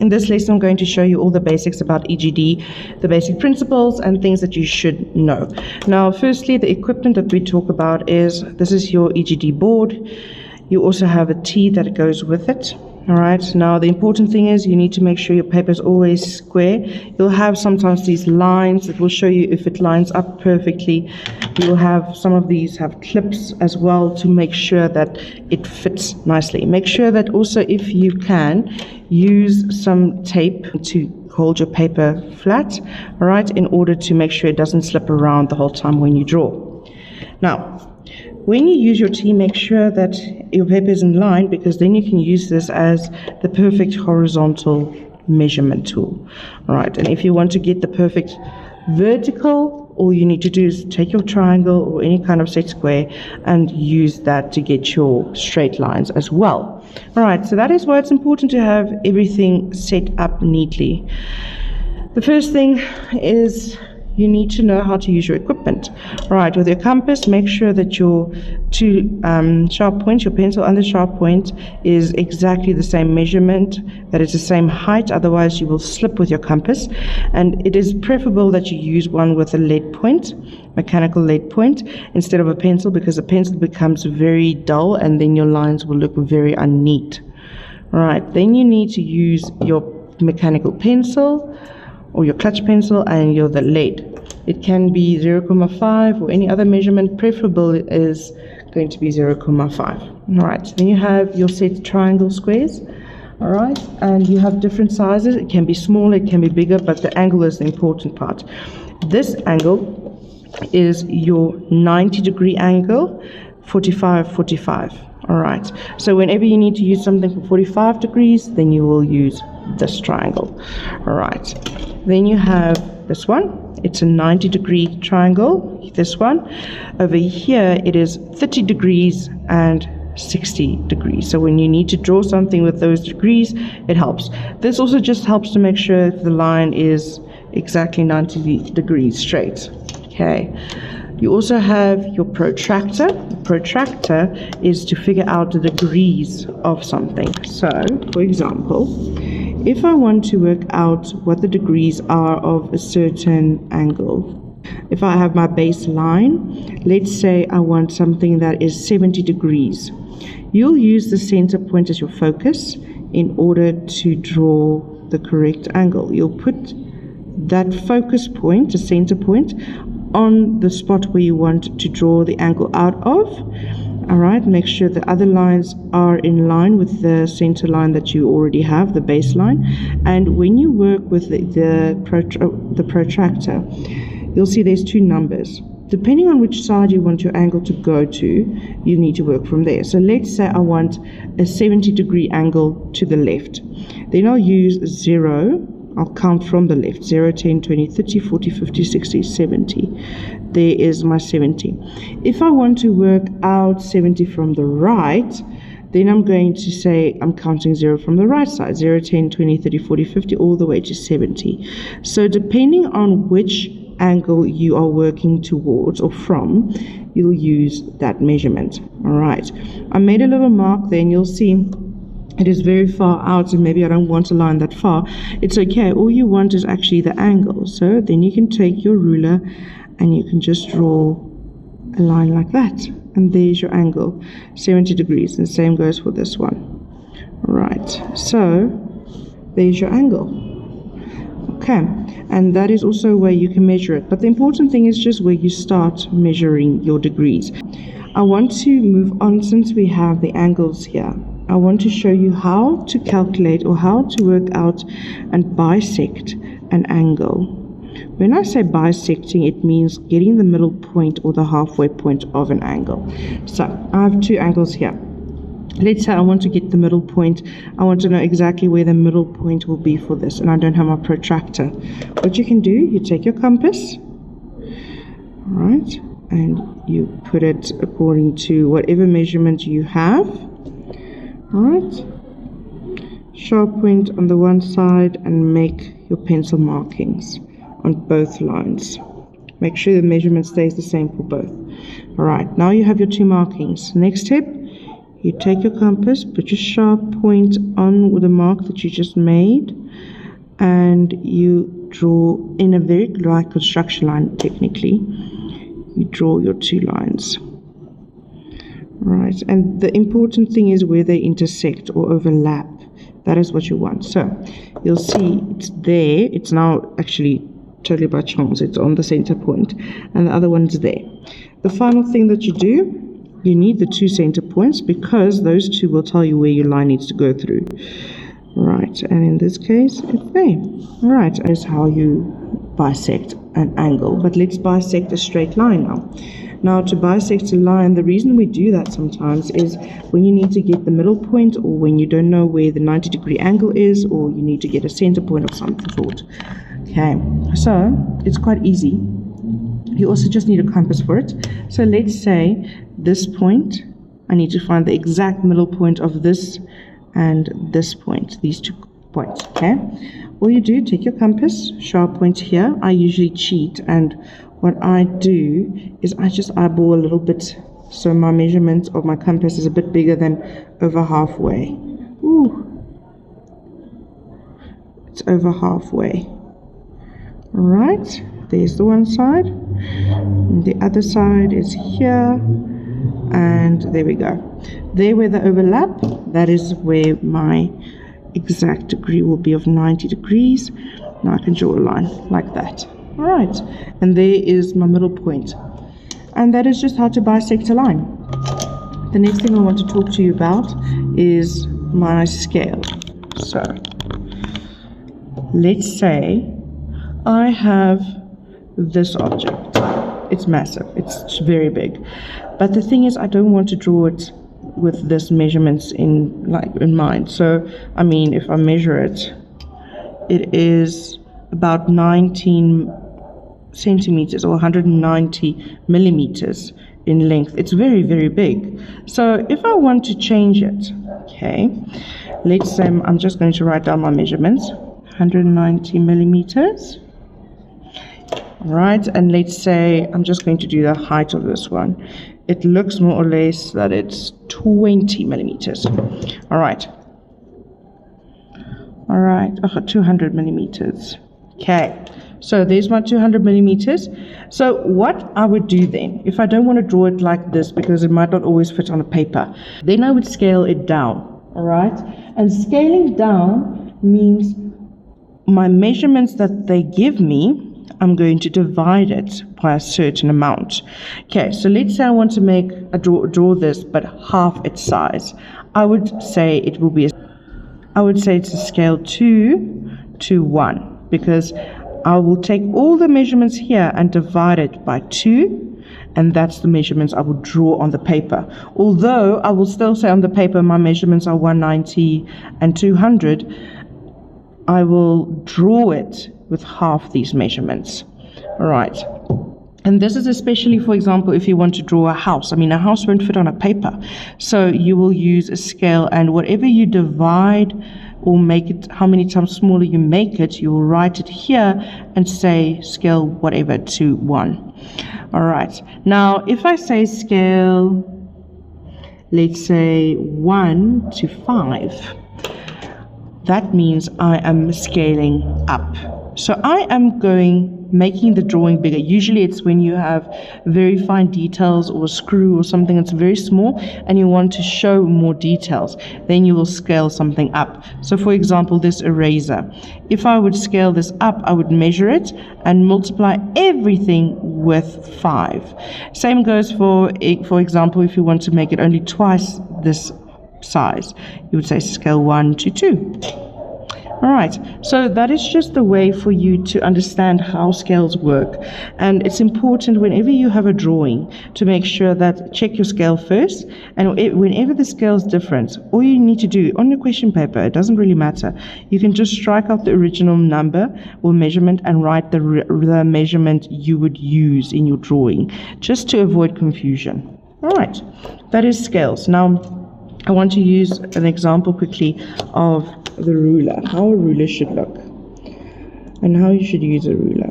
In this lesson, I'm going to show you all the basics about EGD, the basic principles and things that you should know. Now, firstly, the equipment that we talk about is, this is your EGD board. You also have a T that goes with it. All right. Now, the important thing is you need to make sure your paper is always square. You'll have sometimes these lines that will show you if it lines up perfectly. You'll have some of these have clips as well to make sure that it fits nicely. Make sure that also, if you can, use some tape to hold your paper flat, all right, in order to make sure it doesn't slip around the whole time when you draw. Now, when you use your T, make sure that your paper is in line, because then you can use this as the perfect horizontal measurement tool. All right, and if you want to get the perfect vertical, all you need to do is take your triangle or any kind of set square and use that to get your straight lines as well. All right, so that is why it's important to have everything set up neatly. The first thing is you need to know how to use your equipment. All right, with your compass, make sure that your two sharp points, your pencil and the sharp point, is exactly the same measurement, that is the same height, otherwise you will slip with your compass. And it is preferable that you use one with a lead point, mechanical lead point, instead of a pencil, because a pencil becomes very dull and then your lines will look very unneat. All right, then you need to use your mechanical pencil or your clutch pencil and the lead. It can be 0.5 or any other measurement. Preferable is going to be 0.5. All right, then you have your set triangle squares. All right, and you have different sizes. It can be smaller, it can be bigger, but the angle is the important part. This angle is your 90-degree angle, 45, 45. All right, so whenever you need to use something for 45 degrees, then you will use this triangle. All right, then you have this one. It's a 90-degree triangle. This one over here, it is 30 degrees and 60 degrees. So when you need to draw something with those degrees, it helps. This also just helps to make sure if the line is exactly 90 degrees straight. Okay. You also have your protractor. The protractor is to figure out the degrees of something. So, for example, if I want to work out what the degrees are of a certain angle, if I have my baseline, let's say I want something that is 70 degrees, you'll use the center point as your focus in order to draw the correct angle. You'll put that focus point, the center point, on the spot where you want to draw the angle out of. All right, make sure the other lines are in line with the center line that you already have, the baseline. And when you work with the protractor, you'll see there's two numbers. Depending on which side you want your angle to go to, you need to work from there. So let's say I want a 70-degree angle to the left. Then I'll use 0. I'll count from the left, 0, 10, 20, 30, 40, 50, 60, 70. There is my 70. If I want to work out 70 from the right, then I'm going to say I'm counting 0 from the right side, 0, 10, 20, 30, 40, 50, all the way to 70. So depending on which angle you are working towards or from, you'll use that measurement. All right. I made a little mark there, and you'll see it is very far out, and maybe I don't want a line that far. It's okay. All you want is actually the angle. So then you can take your ruler and you can just draw a line like that. And there's your angle, 70 degrees. And the same goes for this one. All right. So there's your angle. Okay. And that is also where you can measure it. But the important thing is just where you start measuring your degrees. I want to move on, since we have the angles here. I want to show you how to calculate or how to work out and bisect an angle. When I say bisecting, it means getting the middle point or the halfway point of an angle. So I have two angles here. Let's say I want to get the middle point. I want to know exactly where the middle point will be for this, and I don't have my protractor. What you can do, you take your compass, all right, and you put it according to whatever measurement you have. All right, sharp point on the one side and make your pencil markings on both lines. Make sure the measurement stays the same for both. All right, now you have your two markings. Next step, You take your compass, put your sharp point on the mark that you just made, and you draw in a very like construction line technically. You draw your two lines. Right, and the important thing is where they intersect or overlap. That is what you want. So you'll see it's there. It's now actually totally by chance. It's on the center point, and the other one's there. The final thing that you do, you need the two center points because those two will tell you where your line needs to go through. Right, and in this case, it's there. Right, that is how you bisect an angle. But let's bisect a straight line now. Now, to bisect a line, the reason we do that sometimes is when you need to get the middle point, or when you don't know where the 90-degree angle is, or you need to get a center point of some sort. Okay, so it's quite easy. You also just need a compass for it. So let's say this point, I need to find the exact middle point of this and this point, these 2 points. Okay, all you do, take your compass, sharp point here. I usually cheat, and what I do is I just eyeball a little bit, so my measurement of my compass is a bit bigger than over halfway. Ooh, it's over halfway. Right, there's the one side, and the other side is here, and there we go. There where the overlap, that is where my exact degree will be of 90 degrees. Now I can draw a line like that. All right, and there is my middle point. And that is just how to bisect a line. The next thing I want to talk to you about is my scale. So let's say I have this object. It's massive, it's very big. But the thing is, I don't want to draw it with this measurements in mind. So I mean, if I measure it, it is about 19 centimeters or 190 millimeters in length. It's very, very big. So if I want to change it, okay, let's say I'm just going to write down my measurements, 190 millimeters. Right, and let's say I'm just going to do the height of this one. It looks more or less that it's 20 millimeters. All right, 200 millimeters. Okay, so there's my 200 millimeters. So what I would do then, if I don't want to draw it like this because it might not always fit on a paper, then I would scale it down. All right, and scaling down means my measurements that they give me, I'm going to divide it by a certain amount. Okay, so let's say I want to make draw this, but half its size. I would say it will be it's a scale 2 to 1, because I will take all the measurements here and divide it by 2, and that's the measurements I will draw on the paper. Although I will still say on the paper my measurements are 190 and 200, I will draw it with half these measurements. All right, and this is especially, for example, if you want to draw a house. I mean, a house won't fit on a paper, so you will use a scale, and whatever you divide or make it, how many times smaller you make it, you will write it here and say scale whatever to 1. All right, now if I say scale, let's say 1 to 5, that means I am scaling up. So I am making the drawing bigger. Usually it's when you have very fine details or a screw or something that's very small and you want to show more details, then you will scale something up. So for example, this eraser, if I would scale this up, I would measure it and multiply everything with 5. Same goes for example, if you want to make it only twice this size, you would say scale 1 to 2. All right, so that is just a way for you to understand how scales work. And it's important whenever you have a drawing to make sure that check your scale first. And whenever the scale is different, all you need to do on your question paper, it doesn't really matter. You can just strike out the original number or measurement and write the measurement you would use in your drawing, just to avoid confusion. All right, that is scales. Now, I want to use an example quickly of the ruler, how a ruler should look, and how you should use a ruler.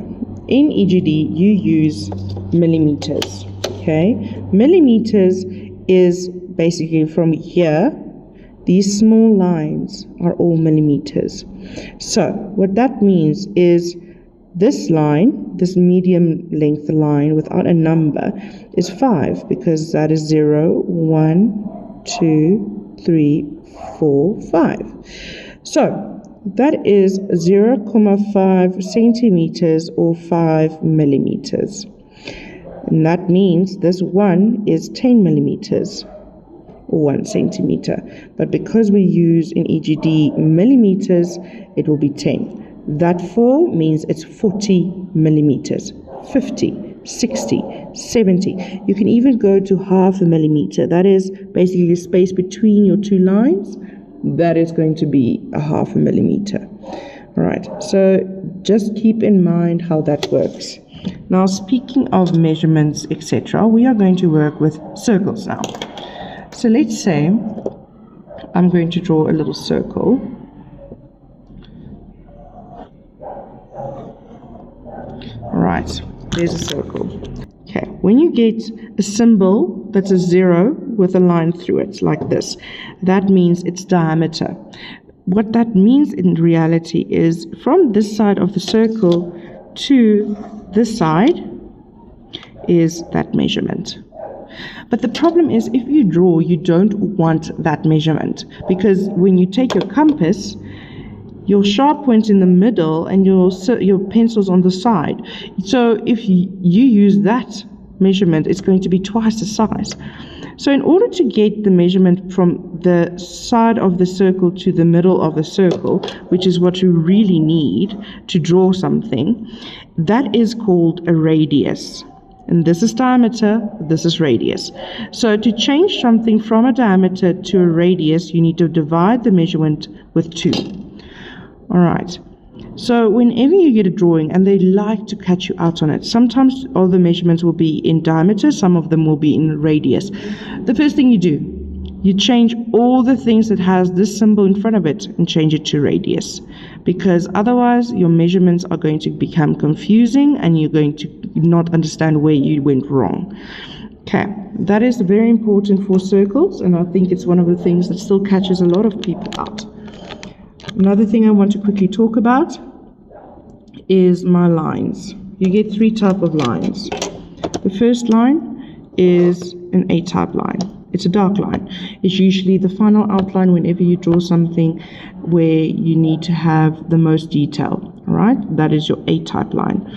In EGD, you use millimeters, okay? Millimeters is basically from here, these small lines are all millimeters. So what that means is this line, this medium length line without a number, is 5, because that is 0, 1, 2, 3, 4, 5. So that is 0.5 centimeters or 5 millimeters. And that means this one is 10 millimeters or 1 centimeter. But because we use in EGD millimeters, it will be 10. That 4 means it's 40 millimeters, 50, 60, 70. You can even go to half a millimeter. That is basically the space between your two lines. That is going to be a half a millimeter. All right, so just keep in mind how that works. Now, speaking of measurements, etc., we are going to work with circles now. So let's say I'm going to draw a little circle. Right, there's a circle. Okay, when you get a symbol that's a 0 with a line through it, like this, that means its diameter. What that means in reality is from this side of the circle to this side is that measurement. But the problem is, if you draw, you don't want that measurement, because when you take your compass, your sharp point's in the middle and your pencil's on the side. So if you use that measurement, it's going to be twice the size. So in order to get the measurement from the side of the circle to the middle of the circle, which is what you really need to draw something, that is called a radius. And this is diameter, this is radius. So to change something from a diameter to a radius, you need to divide the measurement with 2. All right. So whenever you get a drawing, and they like to catch you out on it, sometimes all the measurements will be in diameter, some of them will be in radius. The first thing you do, you change all the things that has this symbol in front of it and change it to radius, because otherwise your measurements are going to become confusing and you're going to not understand where you went wrong. Okay, that is very important for circles, and I think it's one of the things that still catches a lot of people out. Another thing I want to quickly talk about is my lines. You get 3 types of lines. The first line is an A-type line. It's a dark line. It's usually the final outline whenever you draw something where you need to have the most detail. All right, that is your A-type line.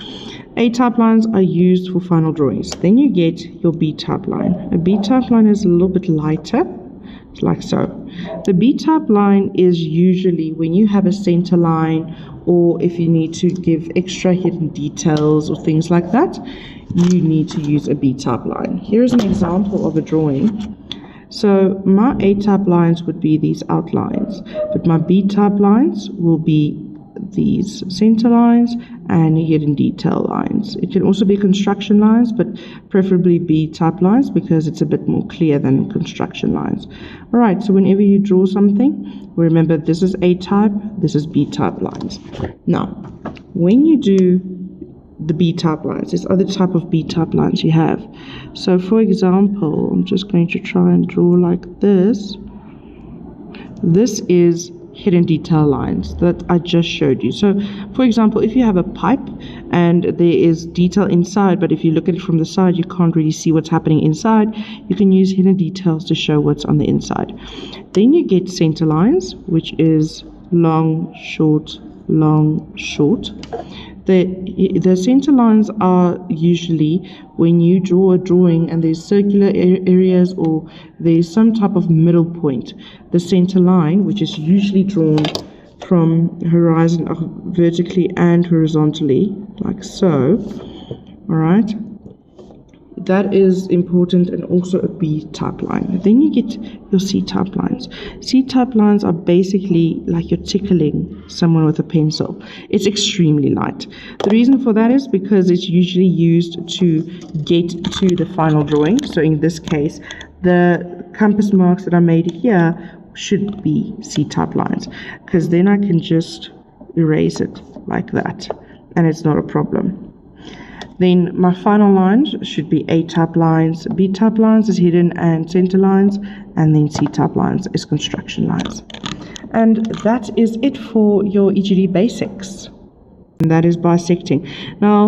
A-type lines are used for final drawings. Then you get your B-type line. A B-type line is a little bit lighter, like so. The B-type line is usually when you have a center line, or if you need to give extra hidden details or things like that, you need to use a B-type line. Here's an example of a drawing. So my A-type lines would be these outlines, but my B-type lines will be these center lines and hidden detail lines. It can also be construction lines, but preferably B-type lines because it's a bit more clear than construction lines. All right, so whenever you draw something, remember this is A-type, this is B-type lines. Now, when you do the B-type lines, there's other type of B-type lines you have. So for example, I'm just going to try and draw like this. This is hidden detail lines that I just showed you. So for example, if you have a pipe and there is detail inside, but if you look at it from the side, you can't really see what's happening inside, you can use hidden details to show what's on the inside. Then you get center lines, which is long, short, long, short. The center lines are usually when you draw a drawing and there's circular areas or there's some type of middle point. The center line, which is usually drawn from horizon vertically and horizontally, like so. All right. That is important, and also a B-type line. Then you get your C-type lines. C-type lines are basically like you're tickling someone with a pencil. It's extremely light. The reason for that is because it's usually used to get to the final drawing. So in this case, the compass marks that I made here should be C-type lines, because then I can just erase it like that, and it's not a problem. Then my final lines should be A-type lines, B-type lines is hidden and center lines, and then C-type lines is construction lines. And that is it for your EGD basics. And that is bisecting. Now,